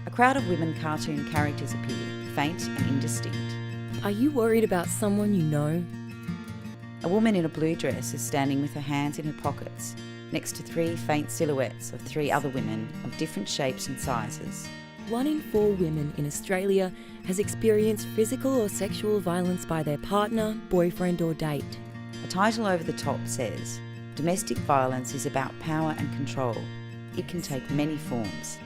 A crowd of women cartoon characters appear, faint and indistinct. Are you worried about someone you know? A woman in a blue dress is standing with her hands in her pockets, next to three faint silhouettes of three other women of different shapes and sizes. 1 in 4 women in Australia has experienced physical or sexual violence by their partner, boyfriend or date. A title over the top says, "Domestic violence is about power and control. It can take many forms."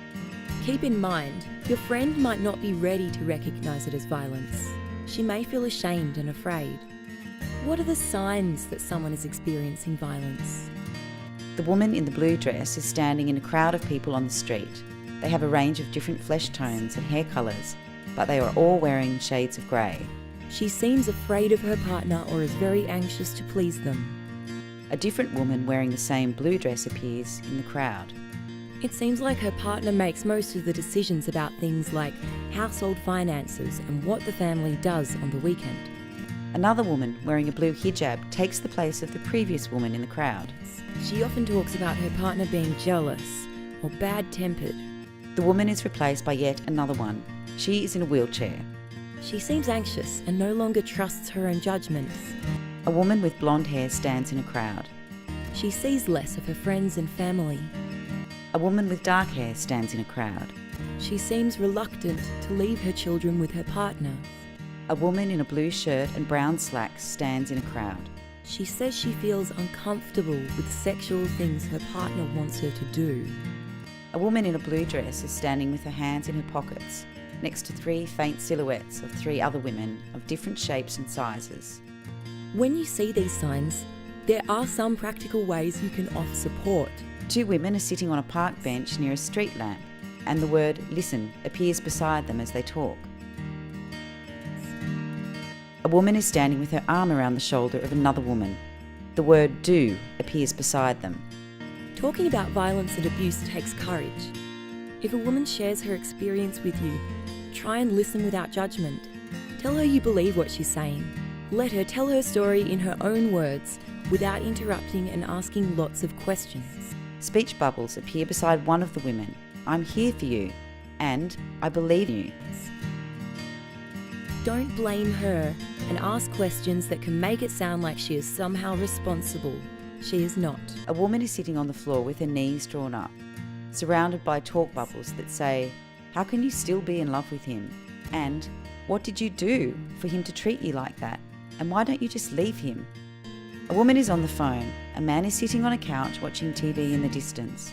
Keep in mind, your friend might not be ready to recognise it as violence. She may feel ashamed and afraid. What are the signs that someone is experiencing violence? The woman in the blue dress is standing in a crowd of people on the street. They have a range of different flesh tones and hair colours, but they are all wearing shades of grey. She seems afraid of her partner or is very anxious to please them. A different woman wearing the same blue dress appears in the crowd. It seems like her partner makes most of the decisions about things like household finances and what the family does on the weekend. Another woman wearing a blue hijab takes the place of the previous woman in the crowd. She often talks about her partner being jealous or bad-tempered. The woman is replaced by yet another one. She is in a wheelchair. She seems anxious and no longer trusts her own judgments. A woman with blonde hair stands in a crowd. She sees less of her friends and family. A woman with dark hair stands in a crowd. She seems reluctant to leave her children with her partner. A woman in a blue shirt and brown slacks stands in a crowd. She says she feels uncomfortable with sexual things her partner wants her to do. A woman in a blue dress is standing with her hands in her pockets, next to three faint silhouettes of three other women of different shapes and sizes. When you see these signs, there are some practical ways you can offer support. 2 women are sitting on a park bench near a street lamp, and the word "listen" appears beside them as they talk. A woman is standing with her arm around the shoulder of another woman. The word "do" appears beside them. Talking about violence and abuse takes courage. If a woman shares her experience with you, try and listen without judgment. Tell her you believe what she's saying. Let her tell her story in her own words without interrupting and asking lots of questions. Speech bubbles appear beside one of the women. "I'm here for you," and "I believe you." Don't blame her and ask questions that can make it sound like she is somehow responsible. She is not. A woman is sitting on the floor with her knees drawn up, surrounded by talk bubbles that say, "How can you still be in love with him?" And "What did you do for him to treat you like that? And why don't you just leave him?" A woman is on the phone. A man is sitting on a couch watching TV in the distance.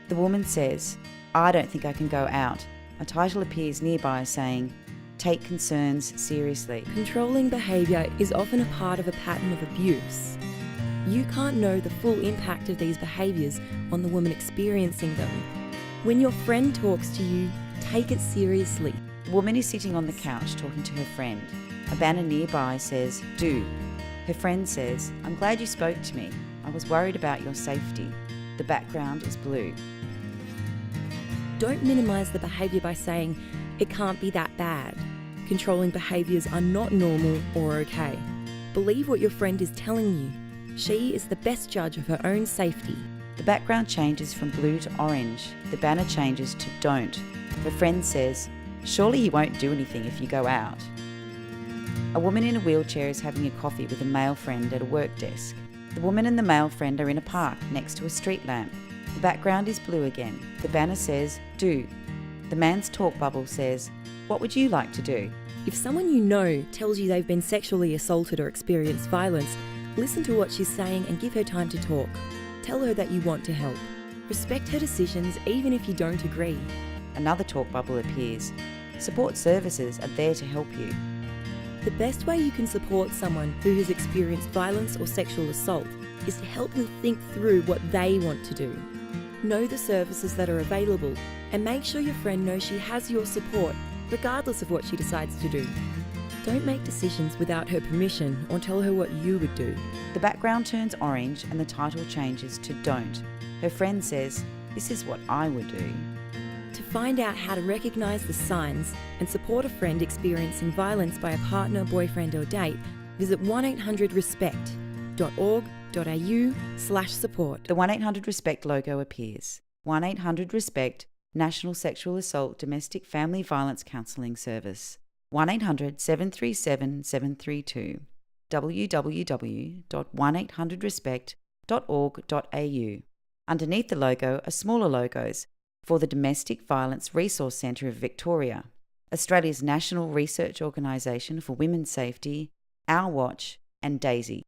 The woman says, "I don't think I can go out." A title appears nearby saying, "Take concerns seriously." Controlling behaviour is often a part of a pattern of abuse. You can't know the full impact of these behaviours on the woman experiencing them. When your friend talks to you, take it seriously. The woman is sitting on the couch talking to her friend. A banner nearby says, "Do." Her friend says, "I'm glad you spoke to me. I was worried about your safety." The background is blue. Don't minimise the behaviour by saying, "It can't be that bad." Controlling behaviours are not normal or okay. Believe what your friend is telling you. She is the best judge of her own safety. The background changes from blue to orange. The banner changes to "Don't." Her friend says, "Surely he won't do anything if you go out." A woman in a wheelchair is having a coffee with a male friend at a work desk. The woman and the male friend are in a park next to a street lamp. The background is blue again. The banner says, "Do." The man's talk bubble says, "What would you like to do?" If someone you know tells you they've been sexually assaulted or experienced violence, listen to what she's saying and give her time to talk. Tell her that you want to help. Respect her decisions even if you don't agree. Another talk bubble appears. Support services are there to help you. The best way you can support someone who has experienced violence or sexual assault is to help them think through what they want to do. Know the services that are available and make sure your friend knows she has your support regardless of what she decides to do. Don't make decisions without her permission or tell her what you would do. The background turns orange and the title changes to "Don't." Her friend says, "This is what I would do." To find out how to recognise the signs and support a friend experiencing violence by a partner, boyfriend or date, visit 1800RESPECT.org.au/support. The 1800RESPECT logo appears. 1800RESPECT National Sexual Assault Domestic Family Violence Counselling Service. 1-800-737-732. www.1800respect.org.au. Underneath the logo are smaller logos for the Domestic Violence Resource Centre of Victoria, Australia's national research organisation for women's safety, Our Watch, and DAISY.